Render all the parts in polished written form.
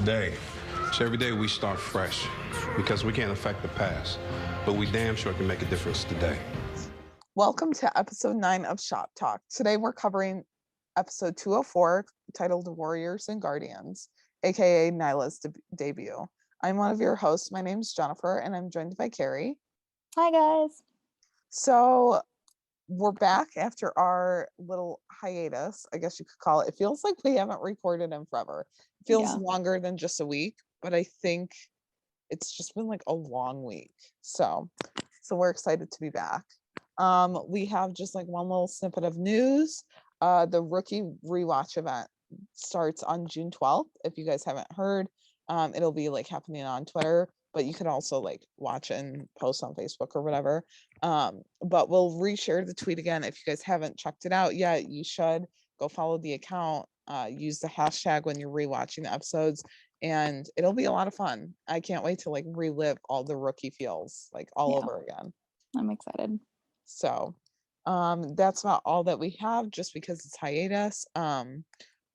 today. So every day we start fresh because we can't affect the past, but we damn sure can make a difference today. Welcome to episode 9 of Shop Talk. Today we're covering episode 204 titled Warriors and Guardians, aka Nyla's debut. I'm one of your hosts. My name's Jennifer and I'm joined by Kari. Hi guys. So we're back after our little hiatus, I guess you could call it. It feels like we haven't recorded in forever. It feels longer than just a week, but I think it's just been like a long week. So we're excited to be back. We have just like one little snippet of news. The rookie rewatch event starts on June 12th. If you guys haven't heard, it'll be like happening on Twitter, but you can also like watch and post on Facebook or whatever. But we'll reshare the tweet again. If you guys haven't checked it out yet, you should go follow the account, use the hashtag when you're rewatching the episodes, and it'll be a lot of fun. I can't wait to like relive all the rookie feels like all over again. I'm excited. So that's not all that we have just because it's hiatus.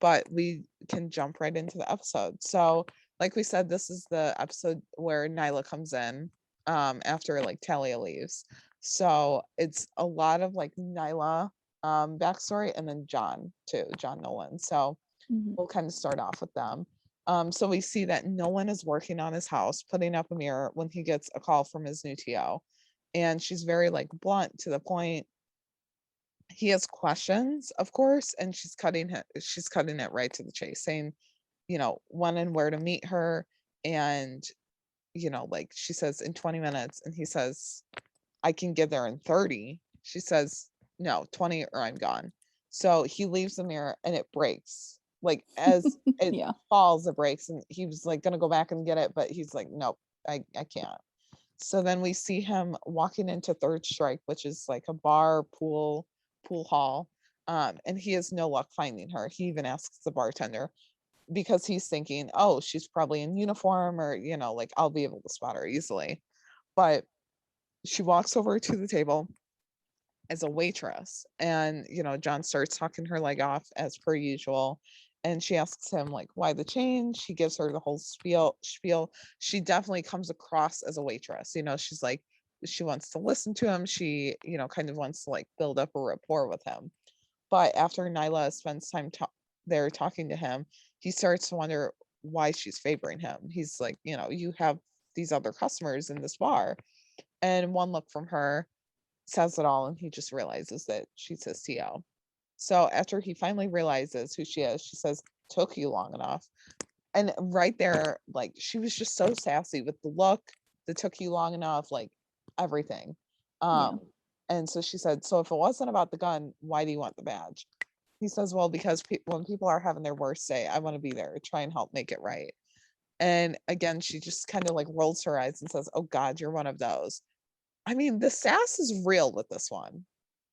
But we can jump right into the episode. So like we said, this is the episode where Nyla comes in after like Talia leaves. So it's a lot of like Nyla backstory and then John Nolan. So we'll kind of start off with them. So we see that Nolan is working on his house, putting up a mirror when he gets a call from his new TO. And she's very like blunt to the point. He has questions, of course, and she's cutting it right to the chase, saying, you know, when and where to meet her. And, you know, like she says in 20 minutes, and he says, I can get there in 30. She says, no, 20 or I'm gone. So he leaves the mirror and it breaks. Like as it falls, it breaks. And he was like gonna go back and get it, but he's like, nope, I can't. So then we see him walking into Third Strike, which is like a bar, pool hall. And he has no luck finding her. He even asks the bartender because he's thinking, oh, she's probably in uniform, or, you know, like I'll be able to spot her easily. But she walks over to the table as a waitress, and, you know, John starts talking her leg off as per usual. And she asks him like, why the change? He gives her the whole spiel. She definitely comes across as a waitress. You know, she's like, she wants to listen to him. She, you know, kind of wants to like build up a rapport with him. But after Nyla spends time there talking to him, he starts to wonder why she's favoring him. He's like, you know, you have these other customers in this bar. And one look from her says it all. And he just realizes that she's his TO. So after he finally realizes who she is, she says, took you long enough. And right there, like, she was just so sassy with the look, the took you long enough, like everything. And so she said, so if it wasn't about the gun, why do you want the badge? He says, well, because when people are having their worst day, I want to be there to try and help make it right. And again, she just kind of like rolls her eyes and says, oh God, you're one of those. I mean, the sass is real with this one.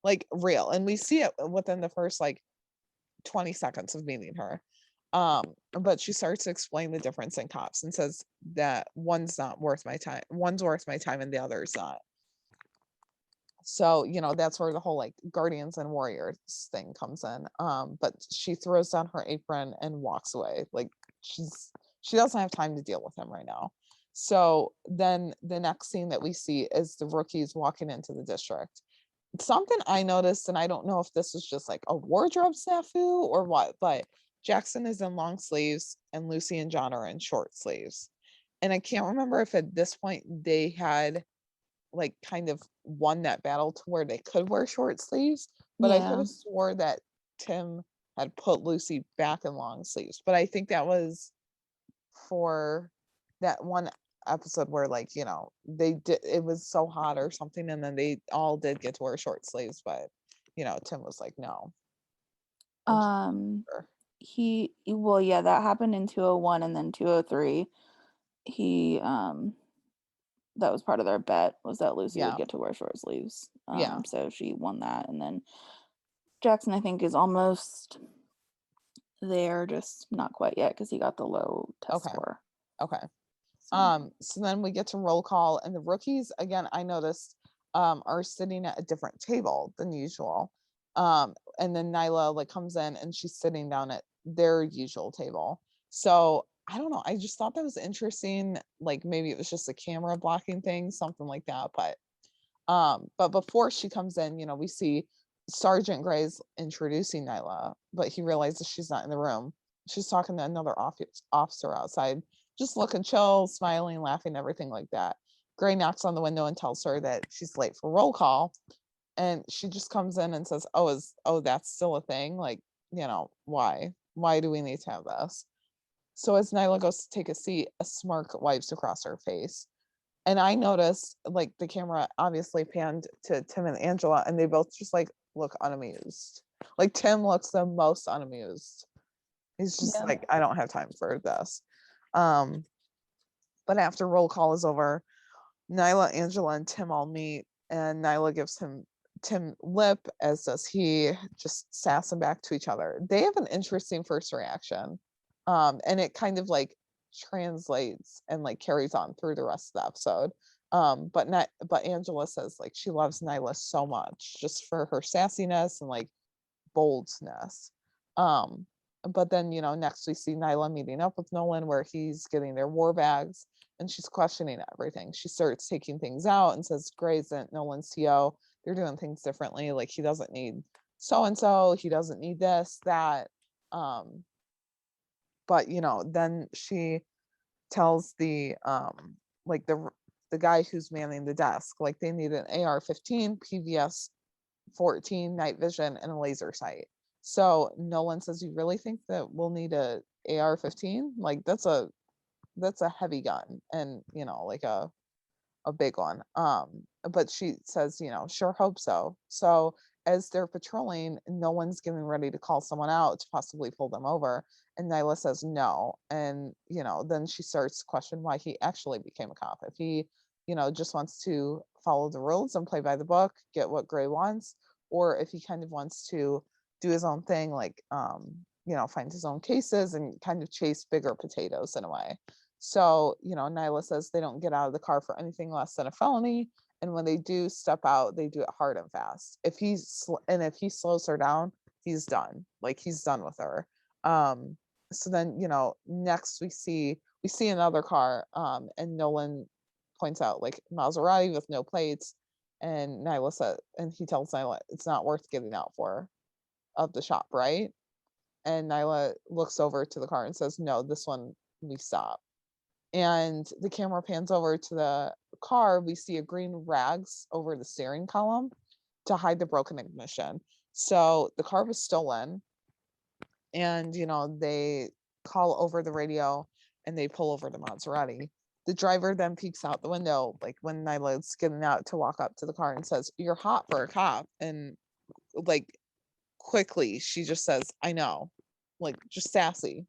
Like real, and we see it within the first like 20 seconds of meeting her. But she starts to explain the difference in cops and says that one's worth my time and the other is not. So, you know, that's where the whole like guardians and warriors thing comes in. But she throws down her apron and walks away. Like she doesn't have time to deal with him right now. So then the next scene that we see is the rookies walking into the district. Something I noticed, and I don't know if this was just like a wardrobe snafu or what, but Jackson is in long sleeves and Lucy and John are in short sleeves. And I can't remember if at this point they had like kind of won that battle to where they could wear short sleeves, but I could have swore that Tim had put Lucy back in long sleeves. But I think that was for that one episode where, like, you know, it was so hot or something, and then they all did get to wear short sleeves, but, you know, Tim was like, no. That happened in 201, and then 203 he that was part of their bet, was that Lucy would get to wear short sleeves. So she won that, and then Jackson, I think, is almost there, just not quite yet because he got the low test score. So then we get to roll call, and the rookies, again, I noticed, are sitting at a different table than usual. And then Nyla like comes in and she's sitting down at their usual table. So I don't know. I just thought that was interesting. Like maybe it was just a camera blocking thing, something like that. But before she comes in, we see Sergeant Gray's introducing Nyla, but he realizes she's not in the room. She's talking to another officer outside, just looking chill, smiling, laughing, everything like that. Gray knocks on the window and tells her that she's late for roll call. And she just comes in and says, that's still a thing? Like, why? Why do we need to have this? So as Nyla goes to take a seat, a smirk wipes across her face. And I noticed, like, the camera obviously panned to Tim and Angela, and they both just like look unamused. Like Tim looks the most unamused. He's just like, I don't have time for this. But after roll call is over, Nyla, Angela, and Tim all meet, and Nyla gives Tim lip, as does he, just sass them back to each other. They have an interesting first reaction. And it kind of like translates and like carries on through the rest of the episode. But Angela says like she loves Nyla so much just for her sassiness and like boldness. But then next we see Nyla meeting up with Nolan where he's getting their war bags and she's questioning everything. She starts taking things out and says Gray isn't Nolan's TO. They're doing things differently. Like he doesn't need so and so. He doesn't need this, that. But then she tells the like the guy who's manning the desk, like they need an AR-15, PVS 14, night vision, and a laser sight. So Nolan says, you really think that we'll need a AR-15? Like that's a heavy gun and like a big one. But she says, sure hope so. So as they're patrolling, no one's getting ready to call someone out to possibly pull them over. And Nyla says no. And, then she starts to question why he actually became a cop. If he, just wants to follow the rules and play by the book, get what Gray wants, or if he kind of wants to do his own thing, like, find his own cases and kind of chase bigger potatoes in a way. So, Nyla says they don't get out of the car for anything less than a felony. And when they do step out, they do it hard and fast. If he slows her down, he's done. Like he's done with her. So then, next we see another car, and Nolan points out like Maserati with no plates. And Nyla said, and he tells Nyla it's not worth getting out for of the shop, right? And Nyla looks over to the car and says, no, this one we stop. And the camera pans over to the car. We see a green rags over the steering column to hide the broken ignition. So the car was stolen. And, they call over the radio and they pull over the Maserati. The driver then peeks out the window, like when Nyla's getting out to walk up to the car and says, you're hot for a cop. And like quickly, she just says, I know, like just sassy.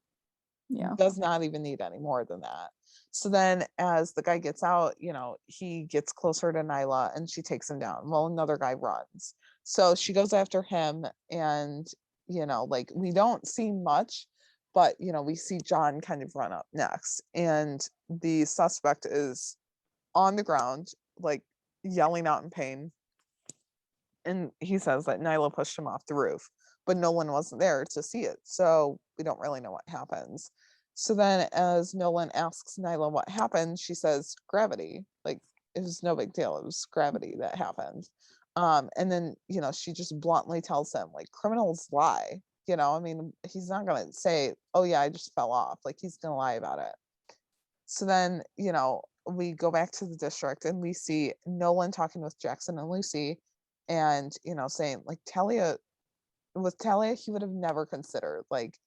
Yeah. Does not even need any more than that. So then as the guy gets out, he gets closer to Nyla and she takes him down. Well, another guy runs. So she goes after him and, like we don't see much, but, we see John kind of run up next. And the suspect is on the ground, like yelling out in pain. And he says that Nyla pushed him off the roof, but no one wasn't there to see it. So we don't really know what happens. So then as Nolan asks Nyla what happened, she says gravity. Like it was no big deal. It was gravity that happened. And then, she just bluntly tells him like criminals lie. I mean, he's not going to say, oh yeah, I just fell off. Like he's going to lie about it. So then, we go back to the district and we see Nolan talking with Jackson and Lucy and, saying like with Talia, he would have never considered like,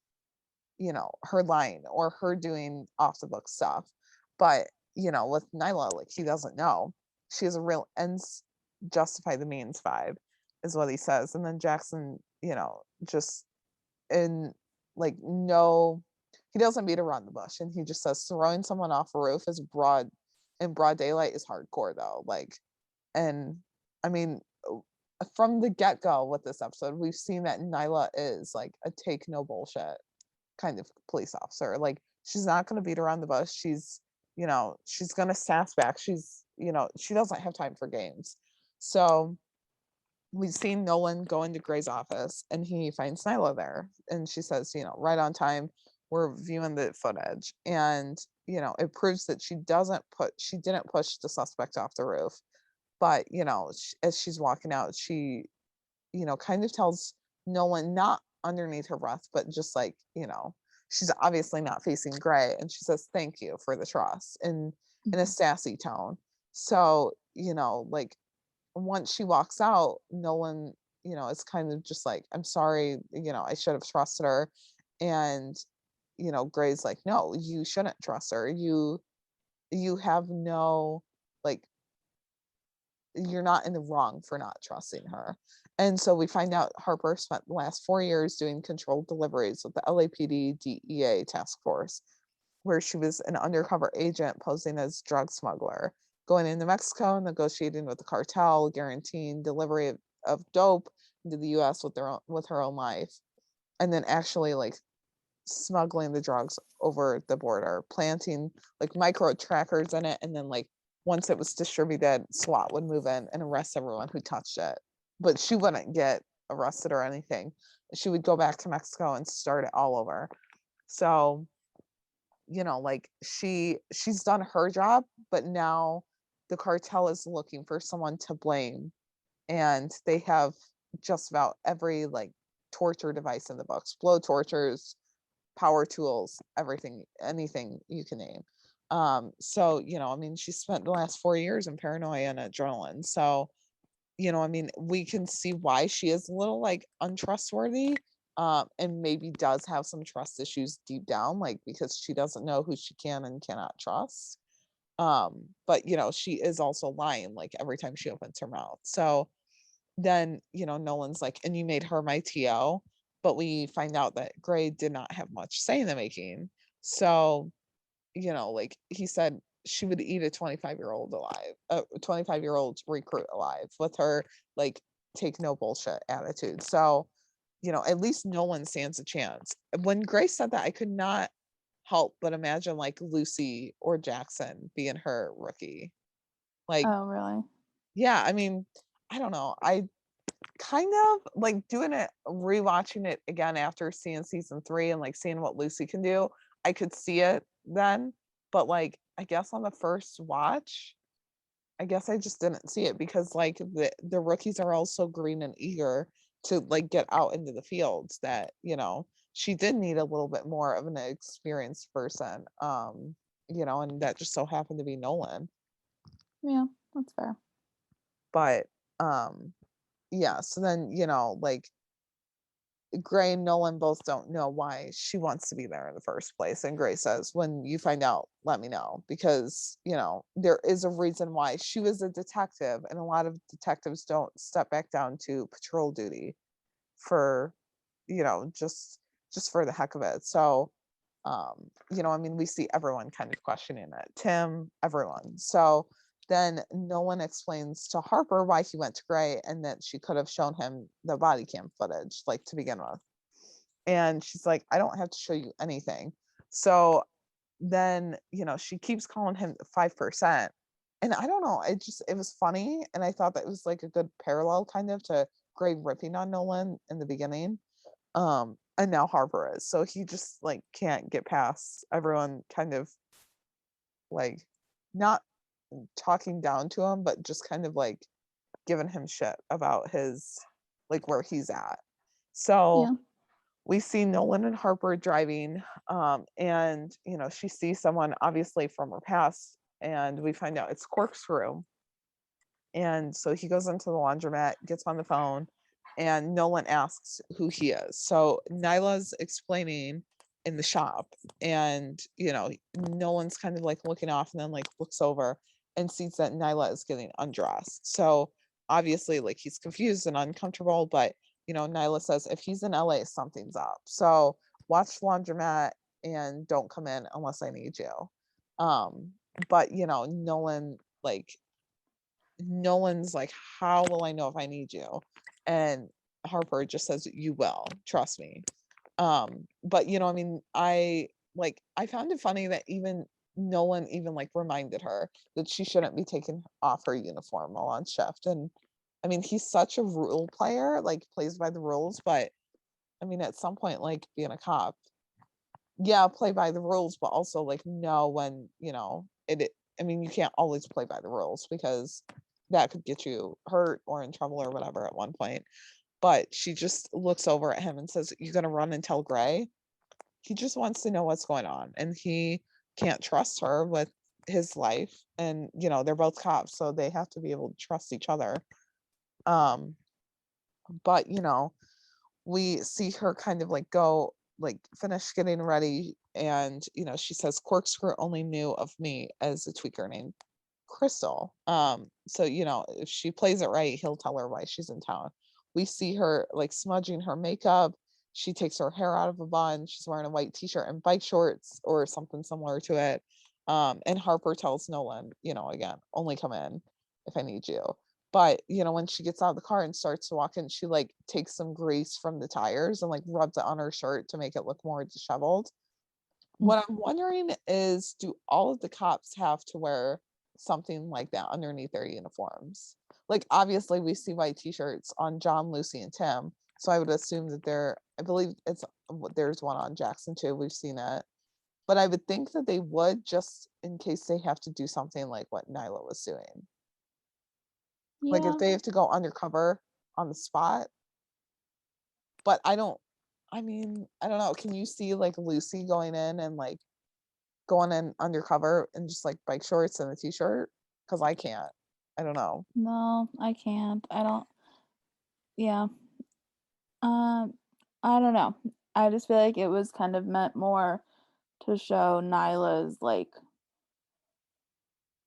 her lying or her doing off the book stuff. But, with Nyla, like he doesn't know. She has a real ends justify the means vibe is what he says. And then Jackson, just in like no, he doesn't beat around the bush and he just says throwing someone off a roof is broad daylight is hardcore though. Like, and I mean, from the get-go with this episode, we've seen that Nyla is like a take no bullshit kind of police officer. Like she's not going to beat around the bush. She's she's going to sass back. She's she doesn't have time for games. So we've seen Nolan go into Gray's office and he finds Nyla there and she says right on time, we're viewing the footage, and you know, it proves that she didn't push the suspect off the roof. But you know, as she's walking out, she, you know, kind of tells Nolan, not underneath her breath, but just like, you know, she's obviously not facing Gray, and she says thank you for the trust in a sassy tone. So, you know, like once she walks out, Nolan, you know, is kind of just like, I'm sorry, you know, I should have trusted her. And, you know, Gray's like, no, you shouldn't trust her. You have no, like, you're not in the wrong for not trusting her. And so we find out Harper spent the last 4 years doing controlled deliveries with the LAPD DEA task force, where she was an undercover agent posing as drug smuggler, going into Mexico, negotiating with the cartel, guaranteeing delivery of dope into the US with her own life, and then actually like smuggling the drugs over the border, planting like micro trackers in it, and then like once it was distributed, SWAT would move in and arrest everyone who touched it. But she wouldn't get arrested or anything. She would go back to Mexico and start it all over. So, you know, like she's done her job, but now the cartel is looking for someone to blame, and they have just about every like torture device in the books, blow tortures, power tools, everything, anything you can name. So, you know, I mean, she spent the last 4 years in paranoia and adrenaline. So, you know, I mean, we can see why she is a little like untrustworthy, and maybe does have some trust issues deep down, like because she doesn't know who she can and cannot trust. But you know, she is also lying like every time she opens her mouth. So then, you know, Nolan's like, and you made her my TO, but we find out that Gray did not have much say in the making. So, you know, like he said, she would eat a 25-year-old alive, a 25-year-old recruit alive with her like take no bullshit attitude. So, you know, at least Nolan stands a chance. When Gray said that, I could not help but imagine like Lucy or Jackson being her rookie. Like, Oh, really? yeah, I mean, I don't know. I kind of like doing it, rewatching it again after seeing season 3 and like seeing what Lucy can do. I could see it then, but like I guess on the first watch, I guess I just didn't see it because like the rookies are all so green and eager to like get out into the fields that, you know, she did need a little bit more of an experienced person. You know, and that just so happened to be Nolan. Yeah, that's fair. But yeah, so then, you know, like Gray and Nolan both don't know why she wants to be there in the first place. And Gray says, when you find out, let me know. Because, you know, there is a reason why she was a detective, and a lot of detectives don't step back down to patrol duty for, you know, just for the heck of it. So, you know, I mean, we see everyone kind of questioning it. Tim, everyone. So then Nolan explains to Harper why he went to Gray, and that she could have shown him the body cam footage, like to begin with. And she's like, I don't have to show you anything. So then, you know, she keeps calling him 5%. And I don't know, it was funny. And I thought that was like a good parallel kind of to Gray ripping on Nolan in the beginning. And now Harper is. So he just like can't get past everyone kind of like not talking down to him, but just kind of like giving him shit about his like where he's at. So Yeah. we see Nolan and Harper driving, and you know, she sees someone obviously from her past, and we find out it's Corkscrew. And so he goes into the laundromat, gets on the phone, and Nolan asks who he is. So Nyla's explaining in the shop, and you know, Nolan's kind of like looking off, and then like looks over and sees that Nyla is getting undressed. So obviously, like he's confused and uncomfortable, but you know, Nyla says if he's in LA, something's up. So watch laundromat and don't come in unless I need you. But you know, Nolan's like, how will I know if I need you? And Harper just says, you will, trust me. But you know, I mean, I found it funny that even Nolan even like reminded her that she shouldn't be taking off her uniform while on shift. And I mean, he's such a rule player, like plays by the rules, but I mean, at some point, like being a cop, play by the rules, but also like know when, I mean, you can't always play by the rules because that could get you hurt or in trouble or whatever at one point. But she just looks over at him and says, "You're going to run and tell Gray?" He just wants to know what's going on, and he can't trust her with his life. And, they're both cops, so they have to be able to trust each other. But, we see her kind of like go, like finish getting ready. And, she says, Corkscrew only knew of me as a tweaker named Crystal. So, if she plays it right, he'll tell her why she's in town. We see her like smudging her makeup. She takes her hair out of a bun. She's wearing a white t-shirt and bike shorts or something similar to it. And Harper tells Nolan, again, only come in if I need you. But, when she gets out of the car and starts to walk in, she like takes some grease from the tires and like rubs it on her shirt to make it look more disheveled. What I'm wondering is, do all of the cops have to wear something like that underneath their uniforms? Like, obviously, we see white t-shirts on John, Lucy, and Tim. So I would assume that I believe there's one on Jackson too. We've seen it. But I would think that they would, just in case they have to do something like what Nyla was doing. Like if they have to go undercover on the spot. But I don't know. Can you see like Lucy going in and like going in undercover in just like bike shorts and a t-shirt? Because I can't. I don't know. No, I can't. I don't. Yeah. I don't know. I just feel like it was kind of meant more to show Nyla's like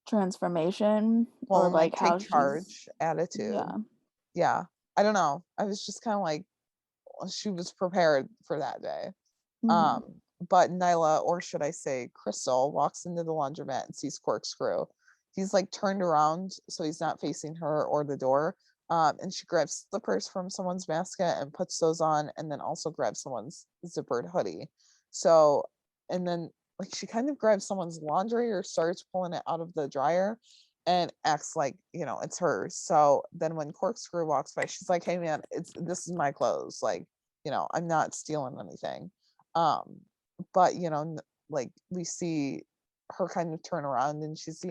transformation, Well, or and like like how take she's charge attitude. yeah. Yeah. I don't know. I was just kind of like, she was prepared for that day. Mhm. But Nyla, or should I say Crystal, walks into the laundromat and sees Corkscrew. He's like turned around so he's not facing her or the door. And she grabs slippers from someone's basket and puts those on, and then also grabs someone's zippered hoodie. So, and then like she kind of grabs someone's laundry or starts pulling it out of the dryer and acts like, it's hers. So then when Corkscrew walks by, she's like, "Hey man, this is my clothes. Like, I'm not stealing anything." But like we see her kind of turn around and she's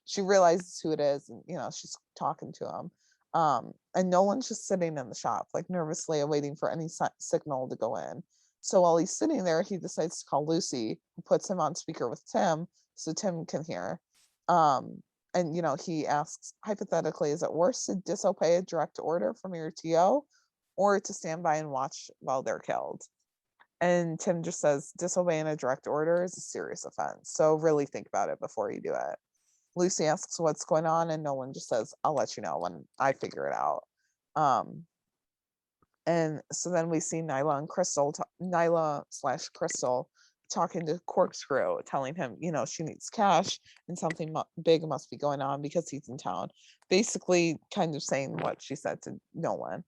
she realizes who it is, and she's talking to him. And Nolan's just sitting in the shop like nervously awaiting for any signal to go in. So while he's sitting there, he decides to call Lucy, who puts him on speaker with Tim so Tim can hear. And he asks, hypothetically, is it worse to disobey a direct order from your TO or to stand by and watch while they're killed? And Tim just says, disobeying a direct order is a serious offense. So really think about it before you do it. Lucy asks what's going on, and Nolan just says, I'll let you know when I figure it out. And so then we see Nyla/Crystal talking to Corkscrew, telling him, she needs cash and something big must be going on because he's in town. Basically, kind of saying what she said to Nolan.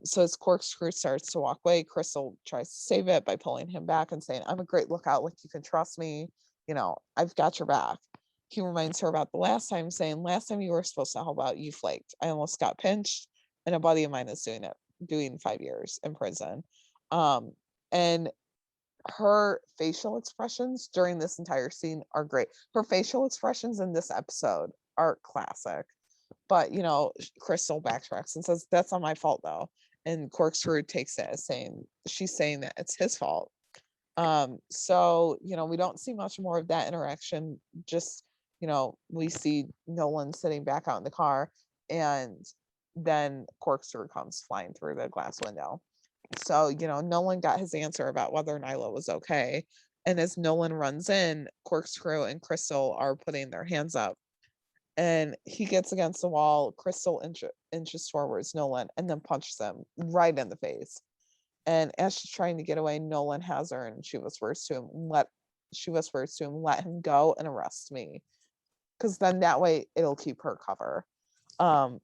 So as Corkscrew starts to walk away, Crystal tries to save it by pulling him back and saying, "I'm a great lookout. Like, you can trust me. I've got your back." He reminds her about the last time, saying, "Last time you were supposed to help out, you flaked. I almost got pinched, and a buddy of mine is doing 5 years in prison." And her facial expressions during this entire scene are great. Her facial expressions in this episode are classic. But Crystal backtracks and says, "That's not my fault though." And Corkscrew takes it as she's saying that it's his fault. So we don't see much more of that interaction. Just we see Nolan sitting back out in the car, and then Corkscrew comes flying through the glass window. So Nolan got his answer about whether Nyla was okay. And as Nolan runs in, Corkscrew and Crystal are putting their hands up, and he gets against the wall. Crystal inches towards Nolan and then punches him right in the face. And as she's trying to get away, Nolan has her, and she whispers to him, "Let him go and arrest me, because then that way it'll keep her cover." And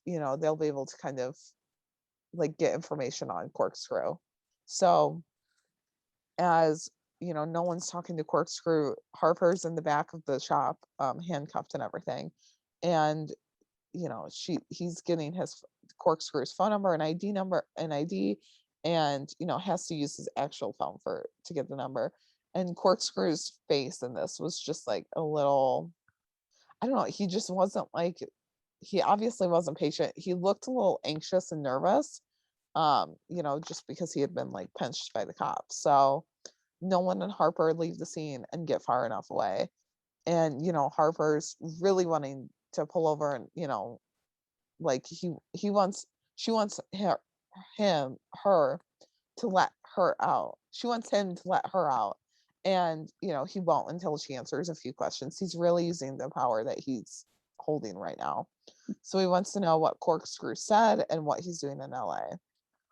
they'll be able to kind of like get information on Corkscrew. So as Nolan's talking to Corkscrew, Harper's in the back of the shop, handcuffed and everything. And he's getting his Corkscrew's phone number and ID, and has to use his actual phone to get the number. And Corkscrew's face in this was just like a little, I don't know, he just wasn't like, he obviously wasn't patient. He looked a little anxious and nervous, just because he had been like pinched by the cops. So Nolan and Harper leave the scene and get far enough away. And, Harper's really wanting to pull over and, like she wants her to let her out. She wants him to let her out. And, he won't until she answers a few questions. He's really using the power that he's holding right now. So he wants to know what Corkscrew said and what he's doing in LA.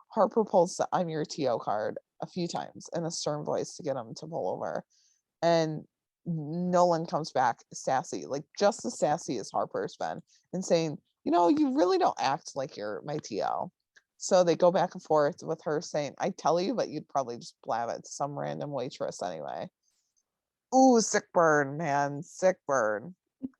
Harper pulls the I'm your TO card a few times in a stern voice to get him to pull over. And Nolan comes back sassy, like just as sassy as Harper's been, and saying, you really don't act like you're my TO. So they go back and forth with her saying, I tell you, but you'd probably just blab it to some random waitress anyway. Ooh, sick burn, man, sick burn.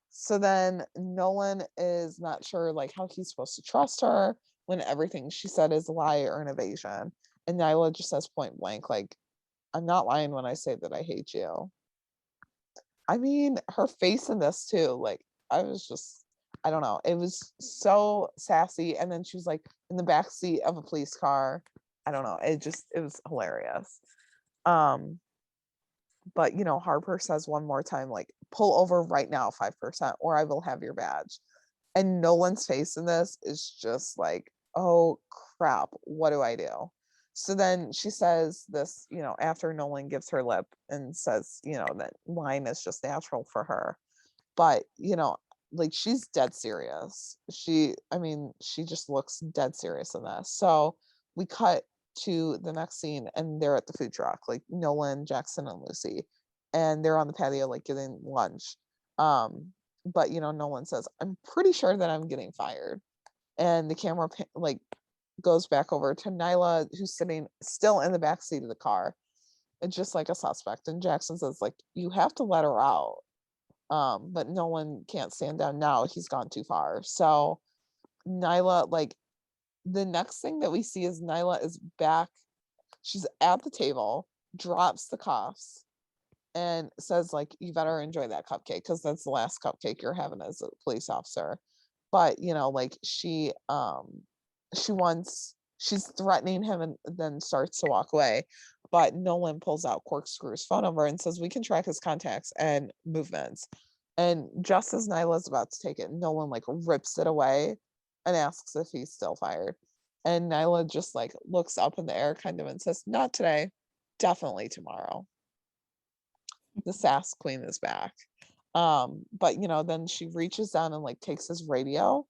So then Nolan is not sure like how he's supposed to trust her when everything she said is a lie or an evasion. And Nyla just says point blank, like, I'm not lying when I say that I hate you. I mean, her face in this too, like, I don't know. It was so sassy. And then she was like in the back seat of a police car. I don't know. It was hilarious. But Harper says one more time, like, pull over right now, 5%, or I will have your badge. And Nolan's face in this is just like, oh crap, what do I do? So then she says this, after Nolan gives her lip and says, that lying is just natural for her. But, like, she's dead serious. She just looks dead serious in this. So we cut to the next scene and they're at the food truck, like Nolan, Jackson, and Lucy. And they're on the patio, like getting lunch. But Nolan says, I'm pretty sure that I'm getting fired. And the camera like goes back over to Nyla, who's sitting still in the back seat of the car, and just like a suspect. And Jackson says, like, you have to let her out. But Nolan can't stand down now. He's gone too far. So Nyla, like, the next thing that we see is Nyla is back. She's at the table, drops the cuffs, and says, like, you better enjoy that cupcake because that's the last cupcake you're having as a police officer. But like, she's threatening him and then starts to walk away. But Nolan pulls out Corkscrew's phone number and says, we can track his contacts and movements. And just as Nyla's about to take it, Nolan like rips it away and asks if he's still fired. And Nyla just like looks up in the air kind of and says, not today, definitely tomorrow. The sass queen is back. But then she reaches down and like takes his radio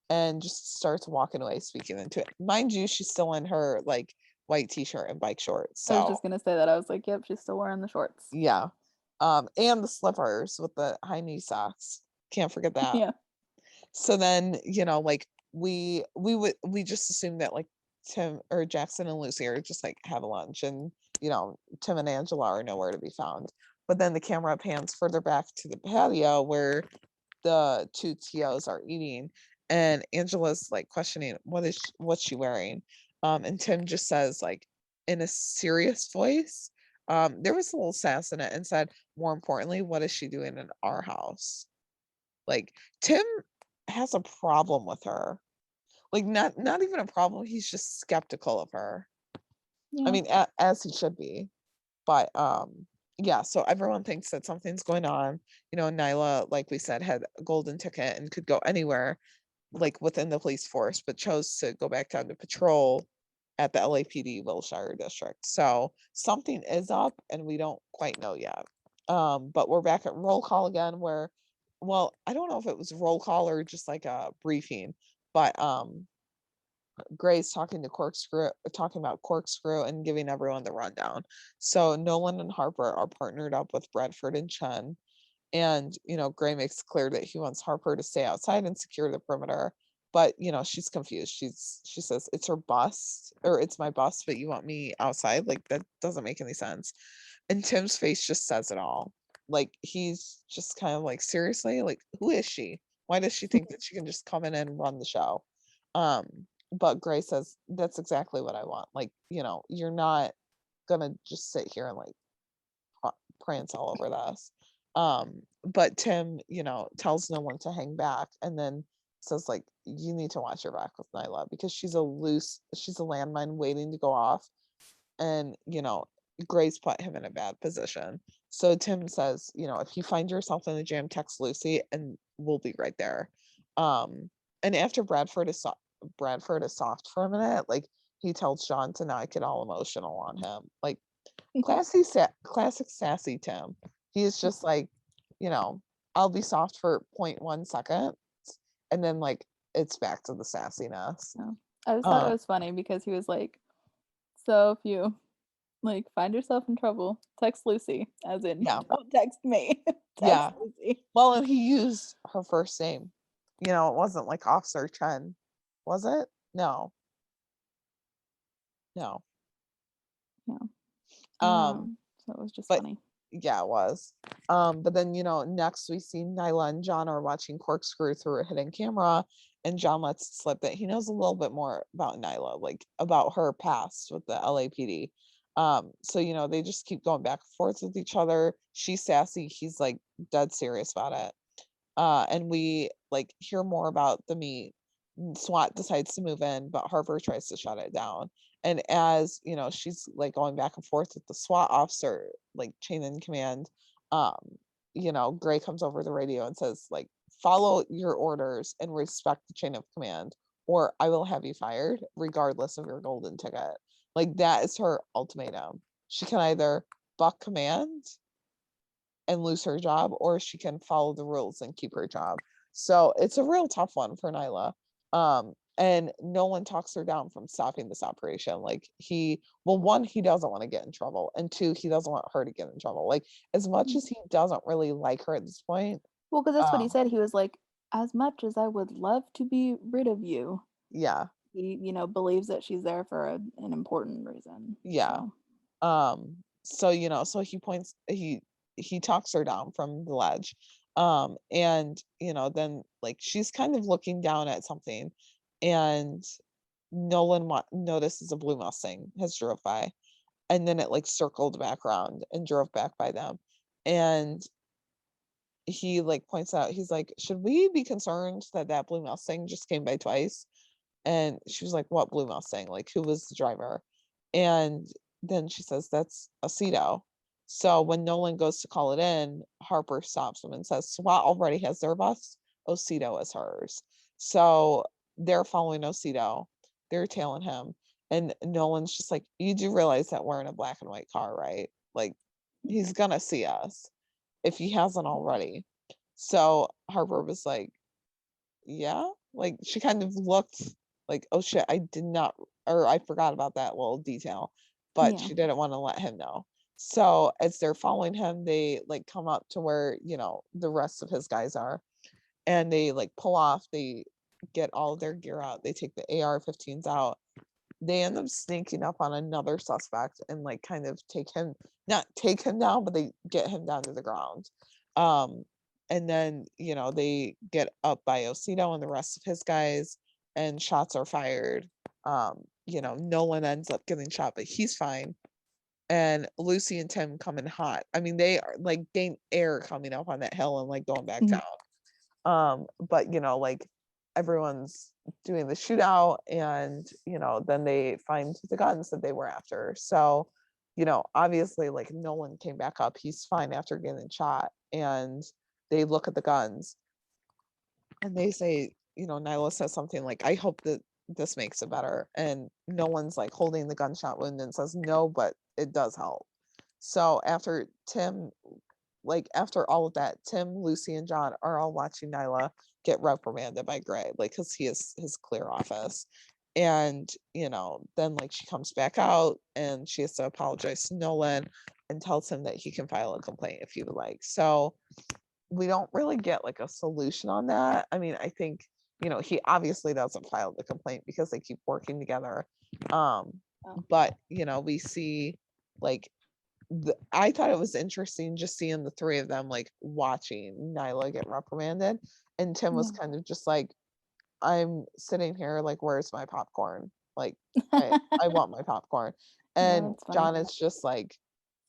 and just starts walking away, speaking into it. Mind you, she's still in her like white t-shirt and bike shorts. So I was just gonna say that. I was like, yep, she's still wearing the shorts. Yeah. And the slippers with the high knee socks. Can't forget that. Yeah. So then, like we just assume that like Tim or Jackson and Lucy are just like have a lunch, and Tim and Angela are nowhere to be found. But then the camera pans further back to the patio where the two TOs are eating, and Angela's like questioning what's she wearing. And Tim just says, like, in a serious voice, there was a little sass in it, and said, more importantly, what is she doing in our house? Like, Tim has a problem with her. Like, not even a problem, he's just skeptical of her. Yeah. I mean, as he should be. But yeah, so everyone thinks that something's going on. Nyla, like we said, had a golden ticket and could go anywhere like within the police force, but chose to go back down to patrol at the LAPD Wilshire district. So something is up and we don't quite know yet. But we're back at roll call again where, well, I don't know if it was roll call or just like a briefing, but Gray's talking about Corkscrew and giving everyone the rundown. So Nolan and Harper are partnered up with Bradford and Chen. And, Gray makes clear that he wants Harper to stay outside and secure the perimeter. But, she's confused. She says, it's her bus, or it's my bus, but you want me outside? Like, that doesn't make any sense. And Tim's face just says it all. Like, he's just kind of like, seriously? Like, who is she? Why does she think that she can just come in and run the show? but Gray says, that's exactly what I want. Like, you're not gonna just sit here and like prance all over this. But Tim, tells no one to hang back, and then says like, you need to watch your back with Nyla because she's a landmine waiting to go off, and Gray's put him in a bad position. So Tim says, if you find yourself in a jam, text Lucy and we'll be right there. And after Bradford is soft for a minute, like he tells John to not get all emotional on him. Like classic sassy Tim. He's just like, I'll be soft for 0.1 second, and then like it's back to the sassiness. Yeah. I just thought it was funny because he was like, so if you like find yourself in trouble, text Lucy, as in don't text me. Text Lucy. Well, and he used her first name. It wasn't like Officer Chen, was it? No. Yeah. So it was just funny. Yeah, it was. But then next we see Nyla and John are watching Corkscrew through a hidden camera, and John lets it slip that he knows a little bit more about Nyla, like about her past with the LAPD. So they just keep going back and forth with each other. She's sassy, he's like dead serious about it. And we like hear more about the meet. SWAT decides to move in, but Harper tries to shut it down. And as she's like going back and forth with the SWAT officer, like chain in command, Gray comes over the radio and says, like, follow your orders and respect the chain of command, or I will have you fired, regardless of your golden ticket. Like, that is her ultimatum. She can either buck command and lose her job, or she can follow the rules and keep her job. So it's a real tough one for Nyla. And no one talks her down from stopping this operation. Like one, he doesn't want to get in trouble, and two, he doesn't want her to get in trouble. Like, as much as he doesn't really like her at this point. Well, because that's what he said. He was like, as much as I would love to be rid of you. Yeah. He, believes that she's there for an important reason. Yeah. So he talks her down from the ledge. And then like she's kind of looking down at something, and Nolan notices a blue Mustang has drove by, and then it like circled back around and drove back by them, and he like points out, he's like, should we be concerned that blue Mustang just came by twice? And she was like, what blue Mustang? Like, who was the driver? And then she says, that's Aceto. So when Nolan goes to call it in, Harper stops him and says, SWAT already has their bus. Aceto is hers. So they're following Aceto. They're tailing him. And Nolan's just like, you do realize that we're in a black and white car, right? Like, he's going to see us if he hasn't already. So Harper was like, yeah. Like, she kind of looked like, oh shit, I forgot about that little detail, but she didn't want to let him know. So as they're following him, they like come up to where the rest of his guys are, and they like pull off. They get all of their gear out. They take the AR-15s out. They end up sneaking up on another suspect and like kind of not take him down, but they get him down to the ground. And then they get up by Aceto and the rest of his guys, and shots are fired. Nolan ends up getting shot, but he's fine. And Lucy and Tim come in hot. I mean, they are like gain air coming up on that hill and like going back down. But like everyone's doing the shootout, and then they find the guns that they were after. So obviously like Nolan came back up. He's fine after getting shot, and they look at the guns and they say, Nyla says something like, I hope that this makes it better. And Nolan's like holding the gunshot wound and says, no, but it does help. So after all of that, Tim, Lucy, and John are all watching Nyla get reprimanded by Gray, like, because he is his clear office. And then like she comes back out and she has to apologize to Nolan and tells him that he can file a complaint if he would like. So we don't really get like a solution on that. I mean, I think he obviously doesn't file the complaint because they keep working together. But we see like I thought it was interesting just seeing the three of them like watching Nyla get reprimanded, and Tim was kind of just like, I'm sitting here like, where's my popcorn? Like, I want my popcorn. And that's funny. John is just like,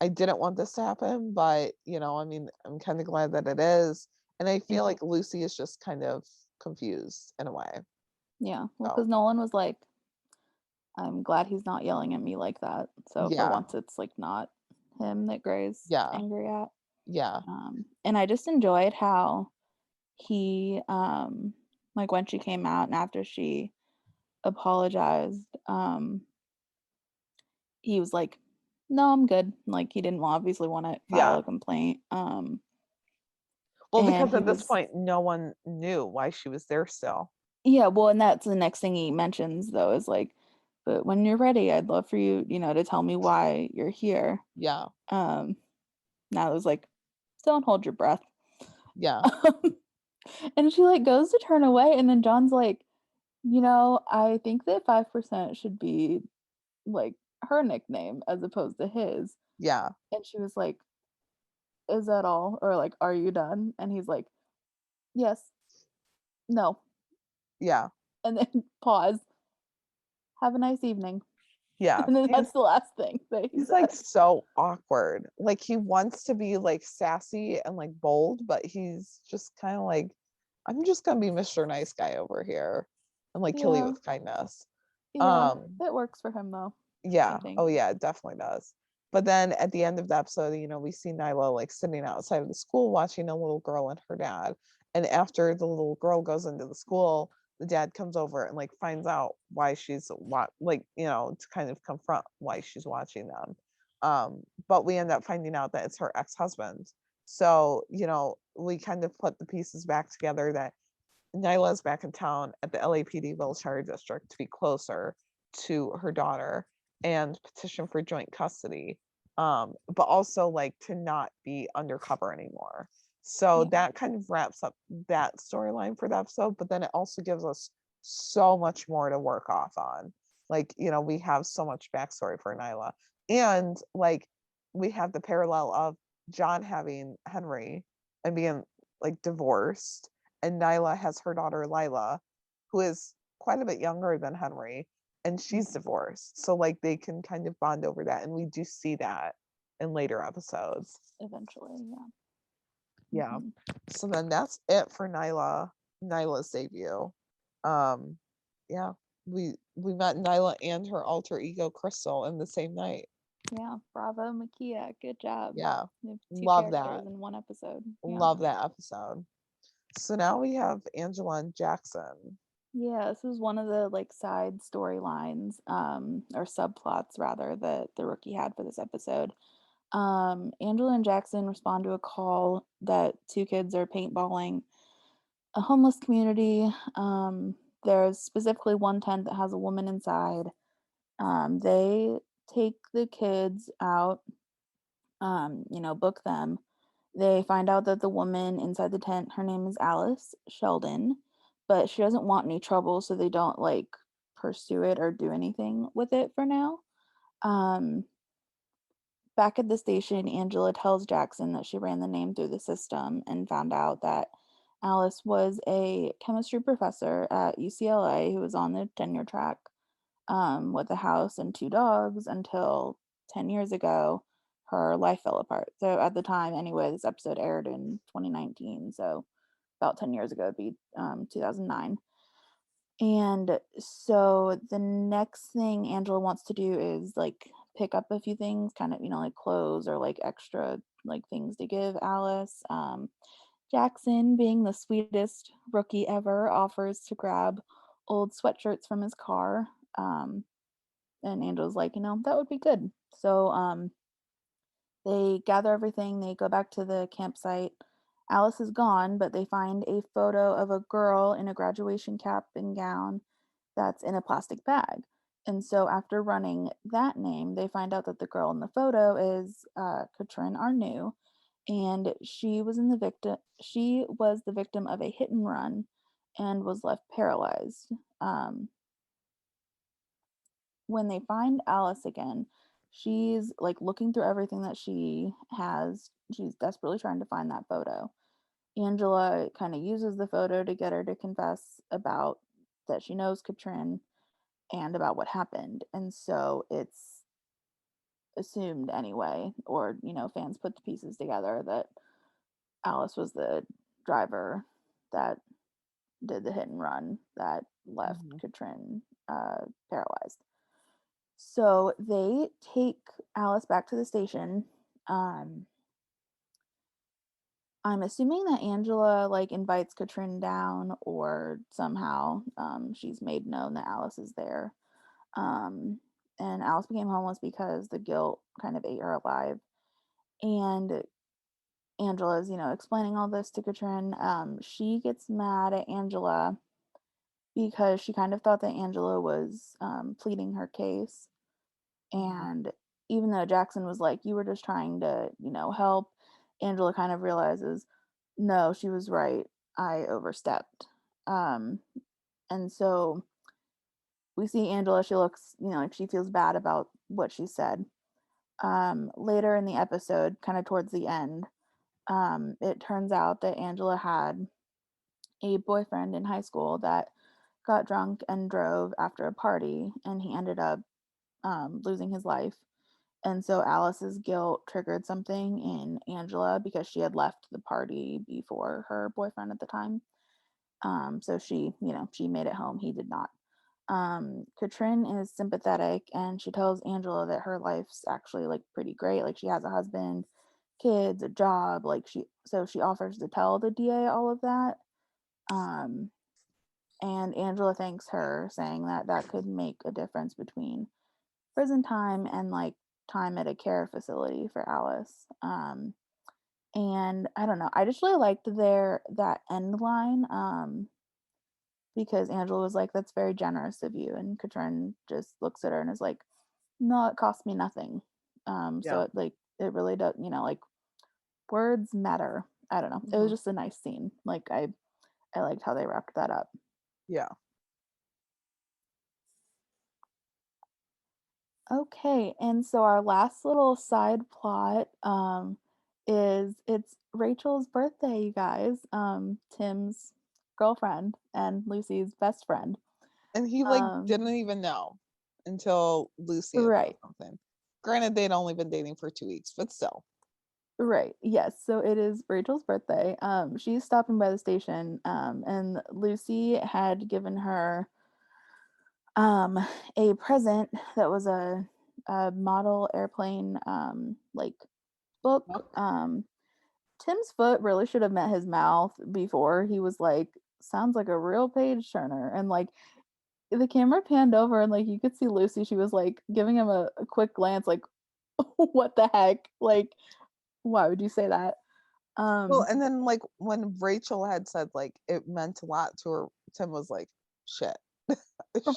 I didn't want this to happen, but I mean, I'm kind of glad that it is. And I feel like Lucy is just kind of confused in a way. Yeah, well, So, because Nolan was like, I'm glad he's not yelling at me like that. So for yeah, once, it's like not him that Gray's yeah, angry at. yeah, And I just enjoyed how he, like when she came out and after she apologized, he was like, "No, I'm good." Like he didn't obviously want to file yeah. a complaint. Well, And because he at this was, point, no one knew why she was there still. yeah, well, and that's the next thing he mentions though is like, but when you're ready, I'd love for you, to tell me why you're here. Yeah, Now it was like, don't hold your breath. yeah, And she like goes to turn away, and then John's like, I think that 5% should be like her nickname as opposed to his. yeah, And she was like, is that all? Or like, are you done? And he's like, yes, no. yeah, And then pause. Have a nice evening. yeah. And then that's the last thing that he He's said. like so awkward. Like he wants to be like sassy and like bold, but he's just kind of like, I'm just gonna be Mr. Nice Guy over here and like kill you Yeah. with kindness. Yeah. Um, It works for him though, I yeah. think. Oh yeah, it definitely does. But then at the end of the episode, we see Nyla like sitting outside of the school watching a little girl and her dad. And after the little girl goes into the school, the dad comes over and like finds out why she's to kind of confront why she's watching them. But we end up finding out that it's her ex-husband. So, we kind of put the pieces back together that Nyla's back in town at the LAPD Military District to be closer to her daughter and petition for joint custody, but also like to not be undercover anymore. So Yeah. that kind of wraps up that storyline for the episode, but then it also gives us so much more to work off on. Like, we have so much backstory for Nyla. And like we have the parallel of John having Henry and being like divorced, and Nyla has her daughter Lila, who is quite a bit younger than Henry, and she's divorced. So like they can kind of bond over that, and we do see that in later episodes. Eventually, yeah. Yeah. So then that's it for Nyla's debut. Um, yeah, we met Nyla and her alter ego Crystal in the same night. Yeah. Bravo, Makia. Good job. Yeah, You have two love characters that. in one episode. Yeah. Love that episode. So now we have Angela and Jackson. Yeah, this is one of the like side storylines, or subplots rather, that the rookie had for this episode. Angela and Jackson respond to a call that two kids are paintballing a homeless community. There's specifically one tent that has a woman inside. They take the kids out, book them. They find out that the woman inside the tent, her name is Alice Sheldon, but she doesn't want any trouble, so they don't like pursue it or do anything with it for now. Um, Back at the station, Angela tells Jackson that she ran the name through the system and found out that Alice was a chemistry professor at UCLA who was on the tenure track, with a house and two dogs until 10 years ago. Her life fell apart. So at the time, anyway, this episode aired in 2019. So about 10 years ago, it'd be 2009. And so the next thing Angela wants to do is like pick up a few things, kind of, like clothes or like extra like things to give Alice. Jackson, being the sweetest rookie ever, offers to grab old sweatshirts from his car. And Angela's like, that would be good. So they gather everything, they go back to the campsite. Alice is gone, but they find a photo of a girl in a graduation cap and gown that's in a plastic bag. And so after running that name, they find out that the girl in the photo is Katrin Arnoux, and she was the victim of a hit and run and was left paralyzed. When they find Alice again, she's like looking through everything that she has. She's desperately trying to find that photo. Angela kind of uses the photo to get her to confess about that she knows Katrin and about what happened. And so it's assumed anyway, or fans put the pieces together that Alice was the driver that did the hit and run that left Katrin paralyzed. So they take Alice back to the station. I'm assuming that Angela invites Katrin down, or somehow she's made known that Alice is there. And Alice became homeless because the guilt kind of ate her alive. And Angela's, explaining all this to Katrin. She gets mad at Angela because she kind of thought that Angela was pleading her case. And even though Jackson was like, you were just trying to, help, Angela kind of realizes, no, she was right. I overstepped. And so we see Angela, she looks, like she feels bad about what she said. Later in the episode, kind of towards the end, it turns out that Angela had a boyfriend in high school that got drunk and drove after a party, and he ended up losing his life. And so Alice's guilt triggered something in Angela because she had left the party before her boyfriend at the time. So she, she made it home. He did not. Katrin is sympathetic, and she tells Angela that her life's actually pretty great. She has a husband, kids, a job. So she offers to tell the DA all of that. And Angela thanks her, saying that could make a difference between prison time and time at a care facility for Alice. And I don't know, I just really liked that end line, because Angela was like, that's very generous of you, and Katrin just looks at her and is like, no, it cost me nothing. So it really does, words matter. I don't know, it was just a nice scene. I liked how they wrapped that up. Yeah. Okay, and so our last little side plot is it's Rachel's birthday, you guys. Tim's girlfriend and Lucy's best friend. And he didn't even know until Lucy had right. something. Granted, they'd only been dating for 2 weeks, but still. Right. Yes. So it is Rachel's birthday. She's stopping by the station, and Lucy had given her a present that was a model airplane book. Tim's foot really should have met his mouth before. He was like, sounds like a real page turner. And the camera panned over, and you could see Lucy, she was giving him a quick glance, what the heck? Why would you say that? Well, and then when Rachel had said it meant a lot to her, Tim was like, shit.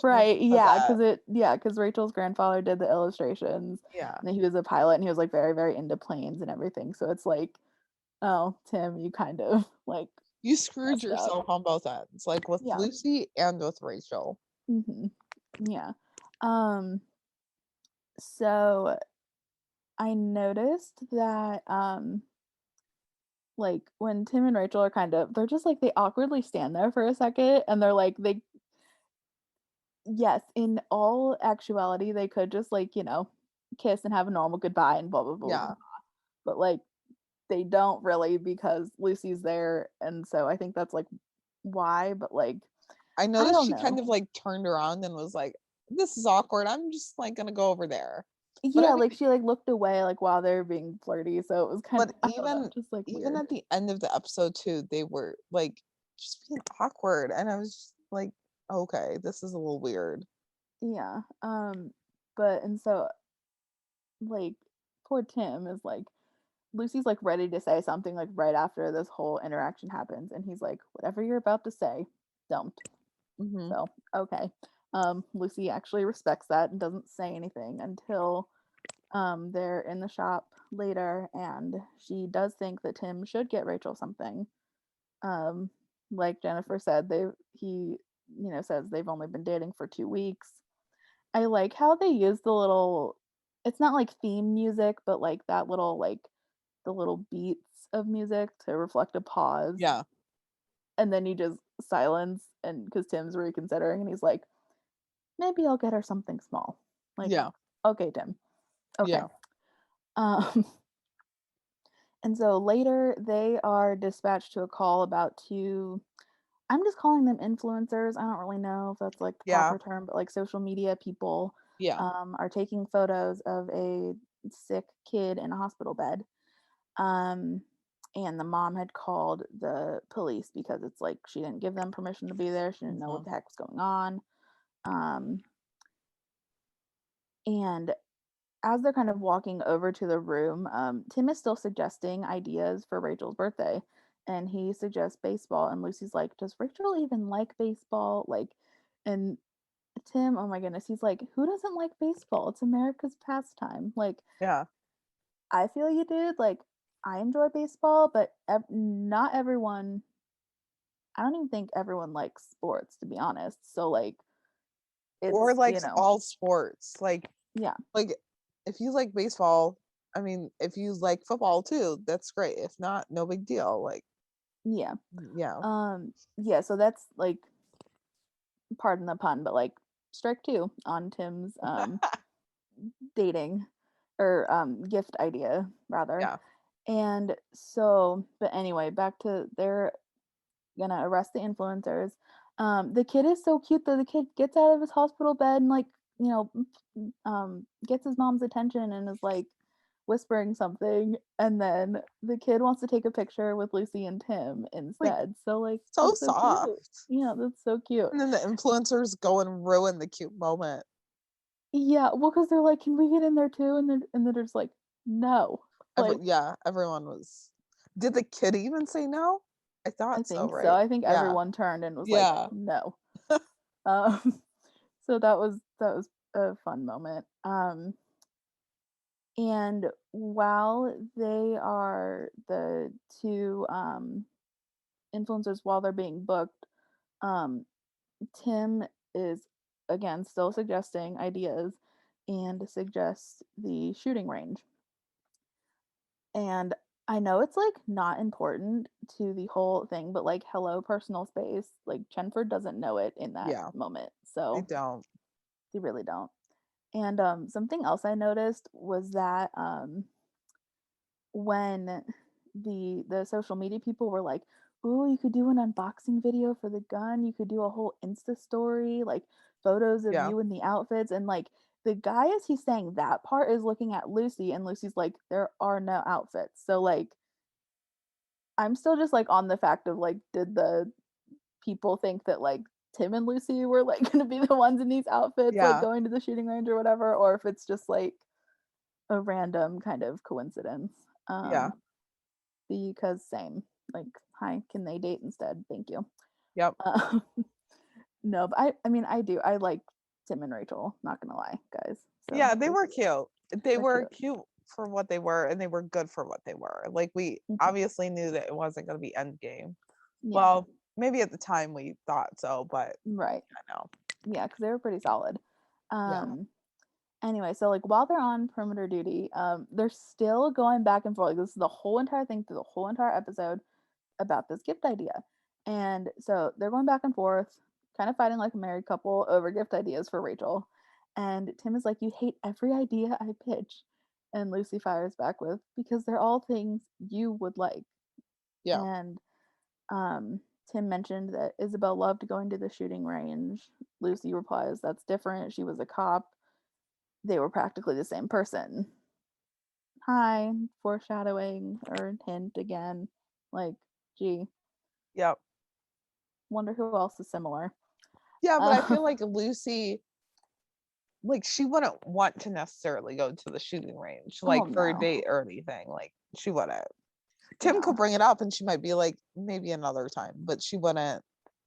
Right, yeah, because Rachel's grandfather did the illustrations. Yeah. And he was a pilot, and he was very, very into planes and everything. So it's oh, Tim, you kind of you screwed yourself on both ends, with Lucy and with Rachel. Yeah. So I noticed that when Tim and Rachel are they're just they awkwardly stand there for a second, and they're yes, in all actuality, they could just kiss and have a normal goodbye and blah blah blah. Yeah. But they don't really, because Lucy's there, and so I think that's why. But I noticed she kind of turned around and was like, this is awkward. I'm just gonna go over there. Yeah, she looked away while they were being flirty, so it was kind of just even weird. at the end of the episode too, they were just being awkward, and I was just okay, this is a little weird. Yeah. But and so poor Tim is Lucy's ready to say something right after this whole interaction happens, and he's like, whatever you're about to say, don't. So okay. Lucy actually respects that and doesn't say anything until they're in the shop later, and she does think that Tim should get Rachel something. Like Jennifer said, he says they've only been dating for 2 weeks. I like how they use the little, it's not theme music, but that little the little beats of music to reflect a pause. Yeah. And then you just silence, and because Tim's reconsidering, and he's like, maybe I'll get her something small. Like, Yeah. okay, Tim. Okay. Yeah. And so later they are dispatched to a call about two, I'm just calling them influencers. I don't really know if that's like the Yeah. proper term, but like social media people Yeah. are taking photos of a sick kid in a hospital bed. And the mom had called the police because it's like she didn't give them permission to be there. She didn't know what the heck was going on. And as they're kind of walking over to the room, Tim is still suggesting ideas for Rachel's birthday. And he suggests baseball. And Lucy's like, does Rachel even like baseball? Like, and Tim, oh my goodness, he's like, who doesn't like baseball? It's America's pastime. Like, Yeah. I feel you, dude. Like, I enjoy baseball, but not everyone, I don't even think everyone likes sports, to be honest. So, like, it's, Or likes all sports. Like, yeah. Like, if you like baseball, I mean, if you like football too, that's great. If not, no big deal. Like, yeah. Yeah. Yeah, so that's like, pardon the pun, but like strike two on Tim's dating or gift idea rather. Yeah. And so, but anyway, back to they're gonna arrest the influencers. The kid is so cute though. The kid gets out of his hospital bed and like, you know, gets his mom's attention and is like whispering something, and then the kid wants to take a picture with Lucy and Tim Like, instead. So like so that's so soft. cute. Yeah, that's so cute. And then the influencers go and ruin the cute moment. Yeah, well, because they're like, can we get in there too? And they're just like, no. Like, Yeah, everyone was. Did the kid even say no? I I thought so, think so. right? I think Yeah. everyone turned and was Yeah. like, no. Um, so that was a fun moment. And while they are the two influencers, while they're being booked, Tim is again still suggesting ideas and suggests the shooting range. And I know it's like not important to the whole thing, but like, hello, personal space. Like, Chenford doesn't know it in that Yeah. moment. They So don't. they really don't. And something else I noticed was that when the social media people were like, "Oh, you could do an unboxing video for the gun. You could do a whole Insta story, like photos of Yeah. you in the outfits." And like the guy, as he's saying that part, is looking at Lucy, and Lucy's like, "There are no outfits." So like, I'm still just like on the fact of like, did the people think that like Tim and Lucy were like going to be the ones in these outfits, like Yeah. going to the shooting range or whatever, or if it's just like a random kind of coincidence. Yeah. Because same, like, hi, can they date instead? Thank you. Yep. No, but I mean, I like Tim and Rachel, not gonna lie, guys. So Yeah, they were cute. They they're were cute. cute for what they were, and they were good for what they were. Like, we obviously knew that it wasn't going to be Endgame. Yeah. Well, maybe at the time we thought so, but Right. I know. Yeah, because they were pretty solid. Yeah. Anyway, so like while they're on perimeter duty, they're still going back and forth. Like, this is the whole entire thing through the whole entire episode about this gift idea. And so they're going back and forth, kind of fighting like a married couple over gift ideas for Rachel. And Tim is like, you hate every idea I pitch. And Lucy fires back with, because they're all things you would like. Yeah. And Tim mentioned that Isabel loved going to the shooting range. Lucy replies, that's different. She was a cop. They were practically the same person. Hi, foreshadowing or hint again. Like, gee. Yep. Wonder who else is similar. Yeah, but I feel like Lucy, like, she wouldn't want to necessarily go to the shooting range, like, for a date or anything. Like, she wouldn't. Tim could bring it up and she might be like, maybe another time, but she wouldn't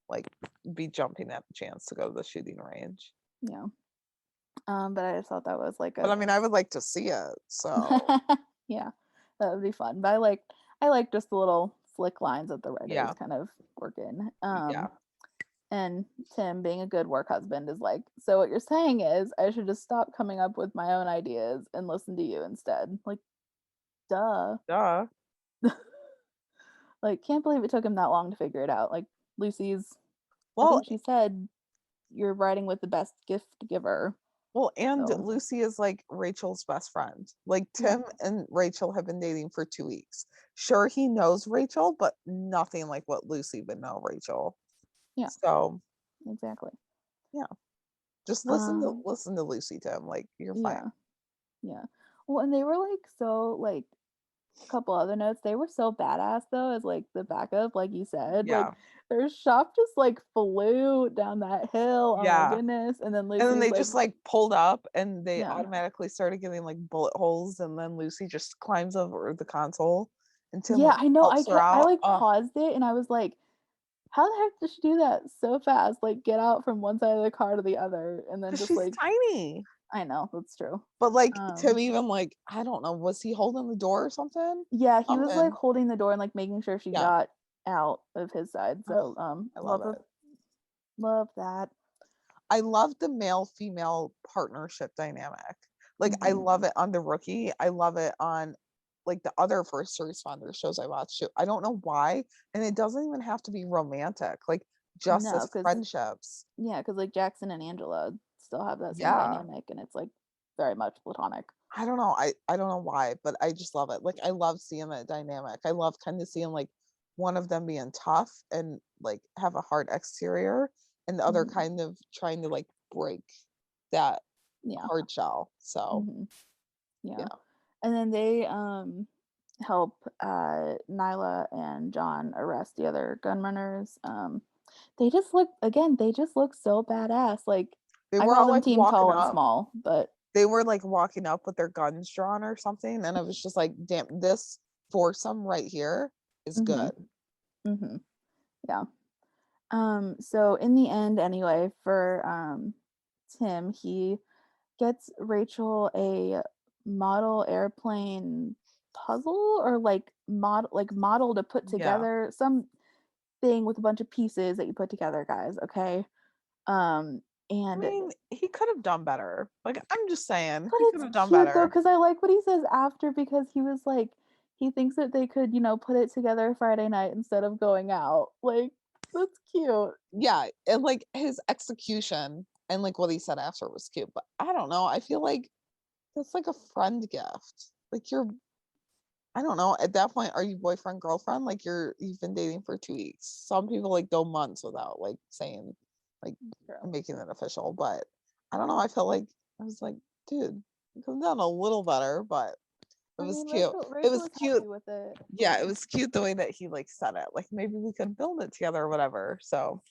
like be jumping at the chance to go to the shooting range. Yeah. But I just thought that was like But I mean, I would like to see it. So yeah, that would be fun. But I like just the little slick lines that the writers kind of work in. Yeah. And Tim, being a good work husband, is like, so what you're saying is I should just stop coming up with my own ideas and listen to you instead. Like, duh. Duh. Like, can't believe it took him that long to figure it out. Like, Lucy's, I Well, think she said, you're riding with the best gift giver. well, and So, Lucy is like Rachel's best friend. Like yeah. Tim and Rachel have been dating for 2 weeks. Sure, he knows Rachel, but nothing like what Lucy would know Rachel. Yeah. So Exactly. yeah, just listen to Lucy, Tim. Like you're fine. Yeah. Well, and they were like so like a couple other notes. They were so badass though, as like the backup, like you said. Like Yeah, their shop just like flew down that hill. Oh my yeah. goodness. And then And then Lucy's they like, just like pulled up and they yeah. automatically started getting like bullet holes, and then Lucy just climbs over the console and Tim Yeah, like I know. helps her I out. like paused it and I was like, how the heck did she do that so fast? Like get out from one side of the car to the other and then Because just she's like, tiny. I know, that's true. But like Tim even like, I don't know, was he holding the door or something? Yeah, he was like Something. holding the door and like making sure she Yeah. got out of his side. So I love it. Love that. I love the male female partnership dynamic. Like I love it on The Rookie. I love it on like the other first responder shows I watched too. I don't know why, and it doesn't even have to be romantic. Like just No, as friendships. Yeah, because like Jackson and Angela still have that same Yeah. dynamic and it's like very much platonic. I don't know. I don't know why, but I just love it. Like I love seeing that dynamic. I love kind of seeing like one of them being tough and like have a hard exterior, and the other kind of trying to like break that hard shell. So yeah. And then they help Nyla and John arrest the other gun runners. They just look so badass. Like they I were call all them like team walking tall and up. small, but They were like walking up with their guns drawn or something, and I was just like, damn, this foursome right here is good. Yeah. So in the end anyway, for Tim, he gets Rachel a model airplane puzzle or like model to put Yeah. together, some thing with a bunch of pieces that you put together, guys, okay? I And mean, he could have done better. Like, I'm just saying, but he could it's have done cute though, better. because I like what he says after, because he was like, he thinks that they could, put it together Friday night instead of going out. Like, that's cute. Yeah, and like his execution and like what he said after was cute, but I don't know. I feel like that's like a friend gift. Like I don't know. At that point, are you boyfriend girlfriend? Like you've been dating for 2 weeks. Some people like go months without like saying like making it official, but I don't know. I felt like I was like, dude, you could have done a little better, but it was cute. Rachel It was was cute. happy with it. Yeah, it was cute the way that he like said it. Like maybe we could build it together or whatever. So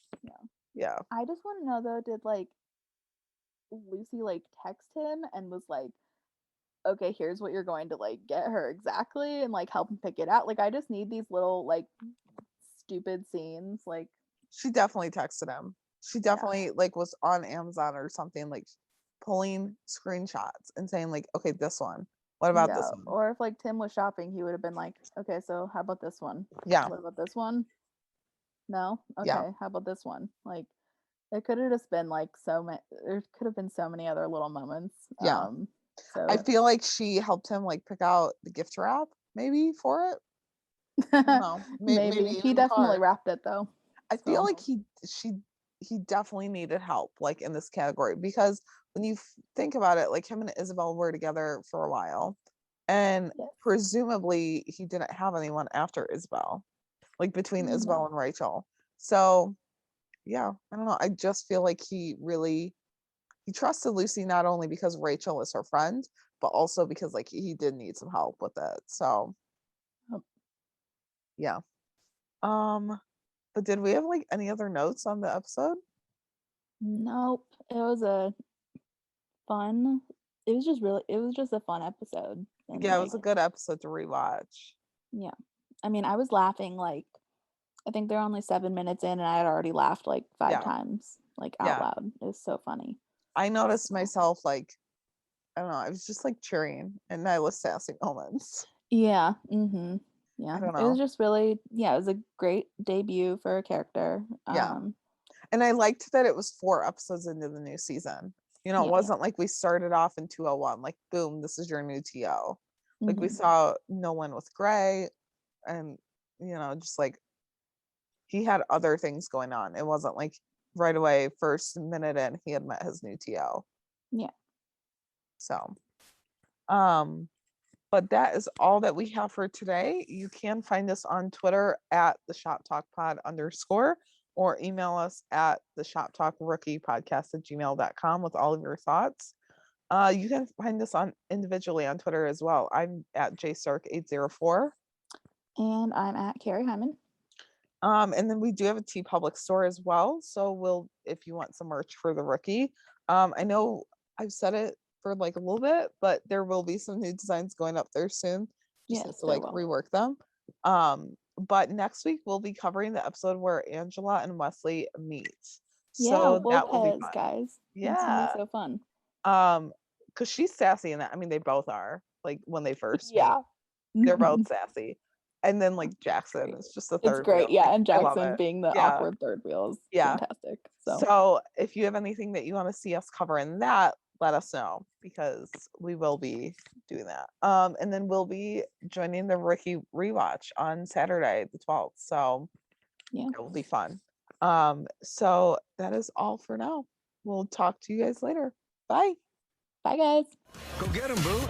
yeah. I just want to know though, did like Lucy like text him and was like, okay, here's what you're going to like get her exactly and like help him pick it out? Like I just need these little like stupid scenes. Like She definitely texted him. She definitely like was on Amazon or something, like pulling screenshots and saying like, okay, this one. What about this one? or if like Tim was shopping, he would have been like, okay, so how about this one? Yeah. What about this one? No? Okay, Yeah. how about this one? Like it could have just been like there could have been so many other little moments. Yeah. So I feel like she helped him like pick out the gift wrap maybe for it. I don't know. maybe he definitely wrapped it though. I feel like he definitely needed help like in this category, because when you think about it, like him and Isabel were together for a while, and presumably he didn't have anyone after Isabel, like between Isabel and Rachel. So yeah, I don't know. I just feel like he trusted Lucy, not only because Rachel is her friend, but also because like he did need some help with it. So yeah. But did we have like any other notes on the episode? Nope. It was just a fun episode. And Yeah, it was a good episode to rewatch. Yeah. I mean, I was laughing like, I think they're only 7 minutes in and I had already laughed like 5 times, like out loud. It was so funny. I noticed myself like, I don't know, I was just like cheering and Nyla's sassy moments. Yeah. Yeah. I don't It know. was just really, it was a great debut for a character. Yeah. And I liked that it was 4 episodes into the new season. It wasn't like we started off in 201, like boom, this is your new TO. Like we saw No One with Gray, and just like he had other things going on. It wasn't like right away, first minute in, he had met his new TO. Yeah. So, but that is all that we have for today. You can find us on Twitter at the Shop Talk Pod _ or email us at the Shop Talk Rookie Podcast at gmail.com with all of your thoughts. You can find us on individually on Twitter as well. I'm at jstark804. And I'm at Kari Hyman. And then we do have a T Public store as well. So if you want some merch for the rookie, I know I've said it for like a little bit, but there will be some new designs going up there soon. Just have to like rework them. But next week we'll be covering the episode where Angela and Wesley meet. So that will be fun. Guys. Yeah. It's gonna be so fun. Because she's sassy in that. I mean, they both are. Like when they first meet, they're both sassy. And then like Jackson is just the third. It's great. Wheel. Yeah, Like, and Jackson being the awkward third wheel is fantastic. So if you have anything that you want to see us cover in that, let us know, because we will be doing that. And then we'll be joining the rookie rewatch on Saturday the 12th. So yeah, it will be fun. So that is all for now. We'll talk to you guys later. Bye. Bye guys. Go get him, boo.